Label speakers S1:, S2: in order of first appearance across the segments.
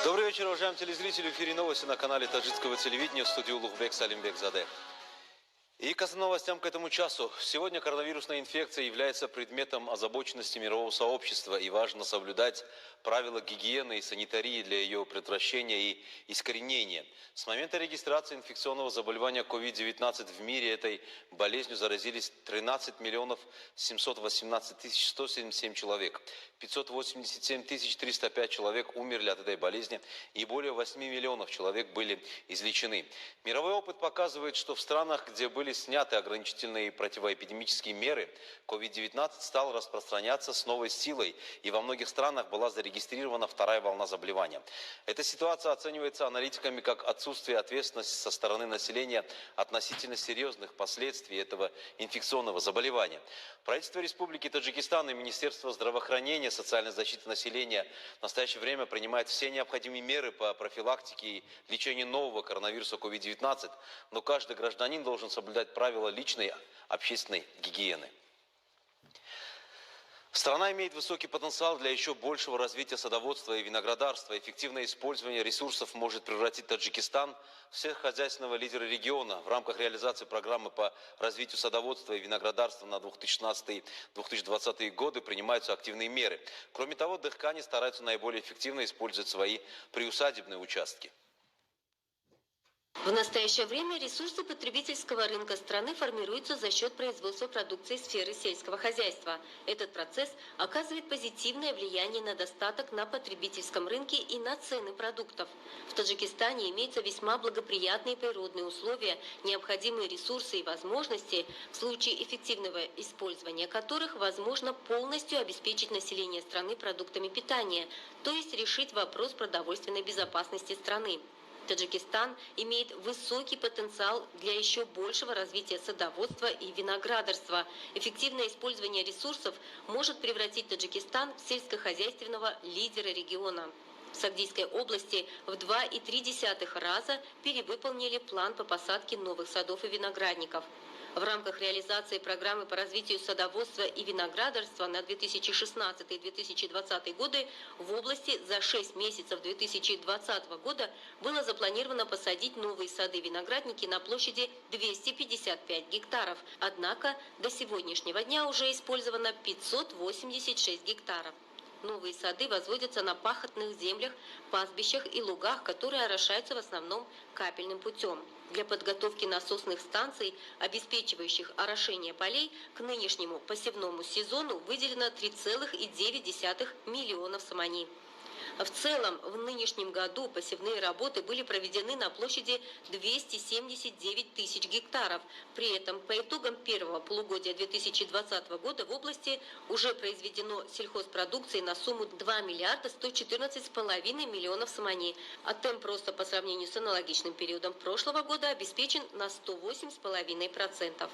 S1: Добрый вечер, уважаемые телезрители. В эфире новости на канале таджикского телевидения, в студии Улугбек Салимбекзаде. И к основным новостям к этому часу. Сегодня коронавирусная инфекция является предметом озабоченности мирового сообщества, и важно соблюдать правила гигиены и санитарии для ее предотвращения и искоренения. С момента регистрации инфекционного заболевания COVID-19 в мире этой болезнью заразились 13 миллионов 718 тысяч 177 человек. 587 тысяч 305 человек умерли от этой болезни, и более 8 миллионов человек были излечены. Мировой опыт показывает, что в странах, где были сняты ограничительные противоэпидемические меры, COVID-19 стал распространяться с новой силой, и во многих странах была зарегистрирована вторая волна заболевания. Эта ситуация оценивается аналитиками как отсутствие ответственности со стороны населения относительно серьезных последствий этого инфекционного заболевания. Правительство Республики Таджикистан и Министерство здравоохранения, социальной защиты населения в настоящее время принимают все необходимые меры по профилактике и лечению нового коронавируса COVID-19, но каждый гражданин должен соблюдать правила личной общественной гигиены. Страна имеет высокий потенциал для еще большего развития садоводства и виноградарства. Эффективное использование ресурсов может превратить Таджикистан в сельскохозяйственного лидера региона. В рамках реализации программы по развитию садоводства и виноградарства на 2016-2020 годы принимаются активные меры. Кроме того, дыхкани стараются наиболее эффективно использовать свои приусадебные участки.
S2: В настоящее время ресурсы потребительского рынка страны формируются за счет производства продукции сферы сельского хозяйства. Этот процесс оказывает позитивное влияние на достаток на потребительском рынке и на цены продуктов. В Таджикистане имеются весьма благоприятные природные условия, необходимые ресурсы и возможности, в случае эффективного использования которых возможно полностью обеспечить население страны продуктами питания, то есть решить вопрос продовольственной безопасности страны. Таджикистан имеет высокий потенциал для еще большего развития садоводства и виноградарства. Эффективное использование ресурсов может превратить Таджикистан в сельскохозяйственного лидера региона. В Сагдийской области в 2,3 раза перевыполнили план по посадке новых садов и виноградников. В рамках реализации программы по развитию садоводства и виноградарства на 2016-2020 годы в области за 6 месяцев 2020 года было запланировано посадить новые сады-виноградники на площади 255 гектаров. Однако до сегодняшнего дня уже использовано 586 гектаров. Новые сады возводятся на пахотных землях, пастбищах и лугах, которые орошаются в основном капельным путем. Для подготовки насосных станций, обеспечивающих орошение полей, к нынешнему посевному сезону выделено 3,9 миллионов самани. В целом, в нынешнем году посевные работы были проведены на площади 279 тысяч гектаров. При этом по итогам первого полугодия 2020 года в области уже произведено сельхозпродукции на сумму 2 миллиарда 114,5 миллионов самани, а темп роста по сравнению с аналогичным периодом прошлого года обеспечен на 108,5%.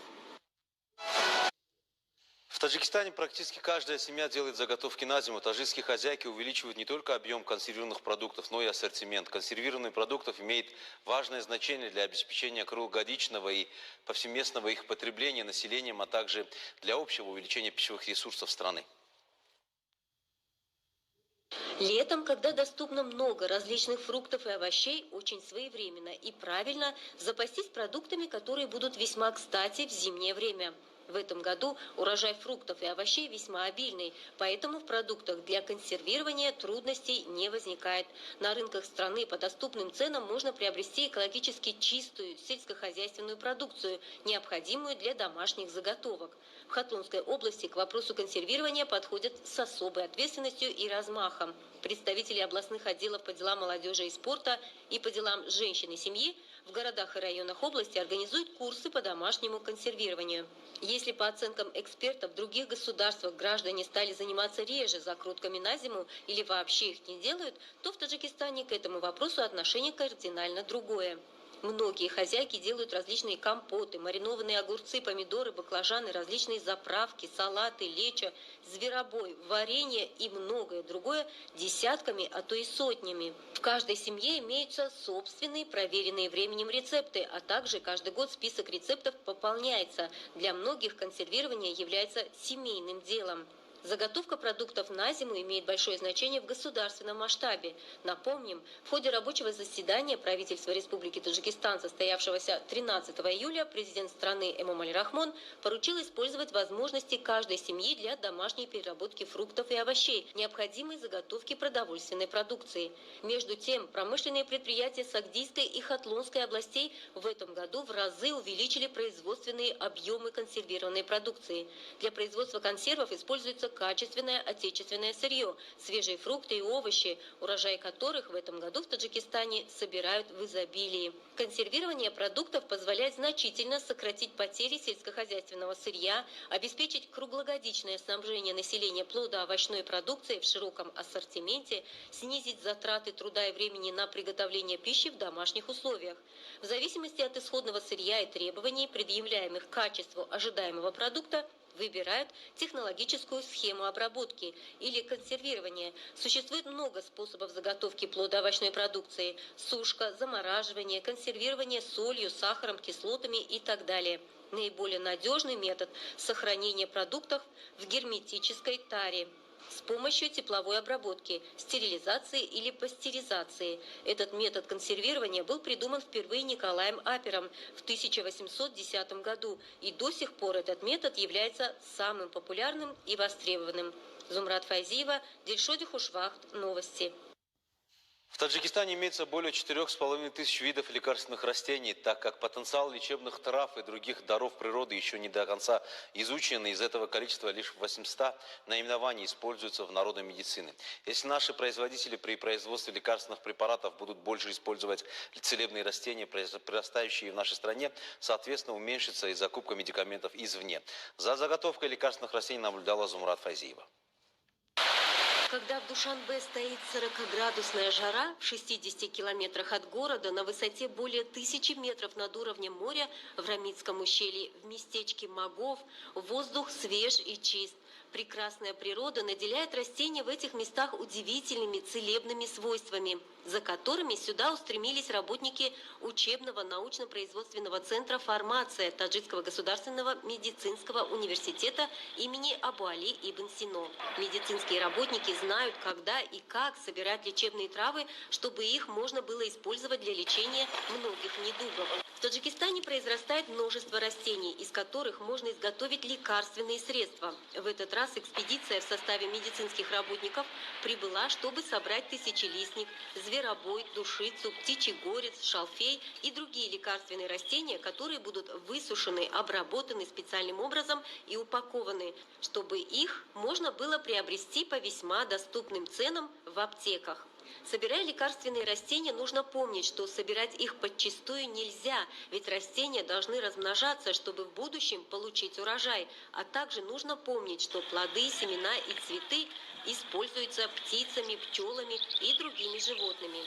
S1: В Таджикистане практически каждая семья делает заготовки на зиму. Таджикские хозяйки увеличивают не только объем консервированных продуктов, но и ассортимент. Консервированные продукты имеют важное значение для обеспечения круглогодичного и повсеместного их потребления населением, а также для общего увеличения пищевых ресурсов страны.
S2: Летом, когда доступно много различных фруктов и овощей, очень своевременно и правильно запастись продуктами, которые будут весьма кстати в зимнее время. В этом году урожай фруктов и овощей весьма обильный, поэтому в продуктах для консервирования трудностей не возникает. На рынках страны по доступным ценам можно приобрести экологически чистую сельскохозяйственную продукцию, необходимую для домашних заготовок. В Хатлунской области к вопросу консервирования подходят с особой ответственностью и размахом. Представители областных отделов по делам молодежи и спорта и по делам женщин и семьи в городах и районах области организуют курсы по домашнему консервированию. Если по оценкам экспертов в других государствах граждане стали заниматься реже закрутками на зиму или вообще их не делают, то в Таджикистане к этому вопросу отношение кардинально другое. Многие хозяйки делают различные компоты, маринованные огурцы, помидоры, баклажаны, различные заправки, салаты, лечо, зверобой, варенье и многое другое десятками, а то и сотнями. В каждой семье имеются собственные, проверенные временем рецепты, а также каждый год список рецептов пополняется. Для многих консервирование является семейным делом. Заготовка продуктов на зиму имеет большое значение в государственном масштабе. Напомним, в ходе рабочего заседания правительства Республики Таджикистан, состоявшегося 13 июля, президент страны Эмомали Рахмон поручил использовать возможности каждой семьи для домашней переработки фруктов и овощей, необходимой заготовки продовольственной продукции. Между тем, промышленные предприятия Сагдийской и Хатлонской областей в этом году в разы увеличили производственные объемы консервированной продукции. Для производства консервов используется качественное отечественное сырье, свежие фрукты и овощи, урожай которых в этом году в Таджикистане собирают в изобилии. Консервирование продуктов позволяет значительно сократить потери сельскохозяйственного сырья, обеспечить круглогодичное снабжение населения плодоовощной продукцией в широком ассортименте, снизить затраты труда и времени на приготовление пищи в домашних условиях. В зависимости от исходного сырья и требований, предъявляемых к качеству ожидаемого продукта, выбирают технологическую схему обработки или консервирования. Существует много способов заготовки плодоовощной продукции: сушка, замораживание, консервирование солью, сахаром, кислотами и так далее. Наиболее надежный метод сохранения продуктов в герметической таре с помощью тепловой обработки, стерилизации или пастеризации. Этот метод консервирования был придуман впервые Николаем Апером в 1810 году, и до сих пор этот метод является самым популярным и востребованным. Зумрат Файзиева, Дильшоди Хушвахт, новости.
S1: В Таджикистане имеется более 4500 видов лекарственных растений, так как потенциал лечебных трав и других даров природы еще не до конца изучен, и из этого количества лишь 800 наименований используются в народной медицине. Если наши производители при производстве лекарственных препаратов будут больше использовать целебные растения, прирастающие в нашей стране, соответственно, уменьшится и закупка медикаментов извне. За заготовкой лекарственных растений наблюдала Зумрат Файзиева.
S2: Когда в Душанбе стоит 40-градусная жара, в 60 километрах от города, на высоте более 1000 метров над уровнем моря, в Рамитском ущелье, в местечке Магов, воздух свеж и чист. Прекрасная природа наделяет растения в этих местах удивительными целебными свойствами, за которыми сюда устремились работники учебного научно-производственного центра «Фармация» Таджикского государственного медицинского университета имени Абу-Али ибн Сино. Медицинские работники знают, когда и как собирать лечебные травы, чтобы их можно было использовать для лечения многих недугов. В Таджикистане произрастает множество растений, из которых можно изготовить лекарственные средства. В этот раз экспедиция в составе медицинских работников прибыла, чтобы собрать тысячелистник, зверобой, душицу, птичий горец, шалфей и другие лекарственные растения, которые будут высушены, обработаны специальным образом и упакованы, чтобы их можно было приобрести по весьма доступным ценам в аптеках. Собирая лекарственные растения, нужно помнить, что собирать их подчистую нельзя, ведь растения должны размножаться, чтобы в будущем получить урожай. А также нужно помнить, что плоды, семена и цветы используются птицами, пчелами и другими животными.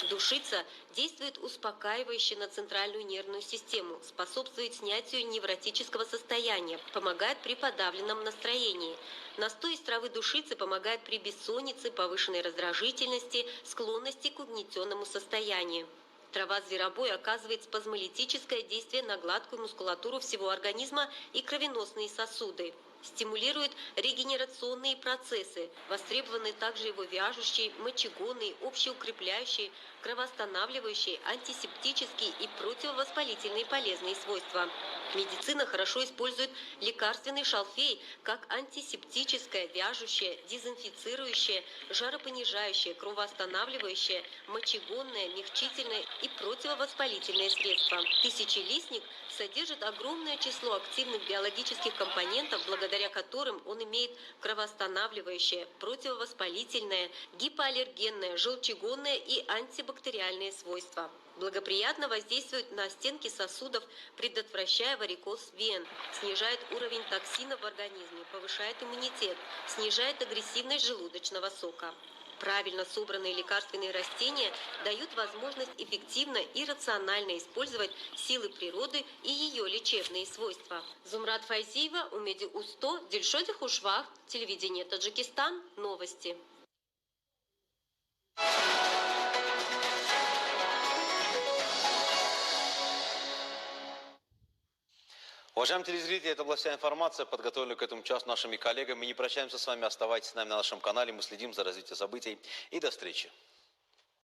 S2: Душица действует успокаивающе на центральную нервную систему, способствует снятию невротического состояния, помогает при подавленном настроении. Настой из травы душицы помогает при бессоннице, повышенной раздражительности, склонности к угнетенному состоянию. Трава зверобой оказывает спазмолитическое действие на гладкую мускулатуру всего организма и кровеносные сосуды. Стимулирует регенерационные процессы, востребованы также его вяжущие, мочегонные, общеукрепляющие, кровоостанавливающие, антисептические и противовоспалительные полезные свойства. Медицина хорошо использует лекарственный шалфей как антисептическое, вяжущее, дезинфицирующее, жаропонижающее, кровоостанавливающее, мочегонное, мягчительное и противовоспалительное средство. Тысячелистник содержит огромное число активных биологических компонентов, благодаря которым он имеет кровоостанавливающее, противовоспалительное, гипоаллергенное, желчегонное и антибактериальные свойства. Благоприятно воздействует на стенки сосудов, предотвращая варикоз вен, снижает уровень токсинов в организме, повышает иммунитет, снижает агрессивность желудочного сока. Правильно собранные лекарственные растения дают возможность эффективно и рационально использовать силы природы и ее лечебные свойства. Зумрат Файзиева, Умеди Усто, Дильшоди Хушвахт, телевидение Таджикистан, новости.
S1: Уважаемые телезрители, это была вся информация, подготовленная к этому часу нашими коллегами. Мы не прощаемся с вами, оставайтесь с нами на нашем канале, мы следим за развитием событий. И до встречи.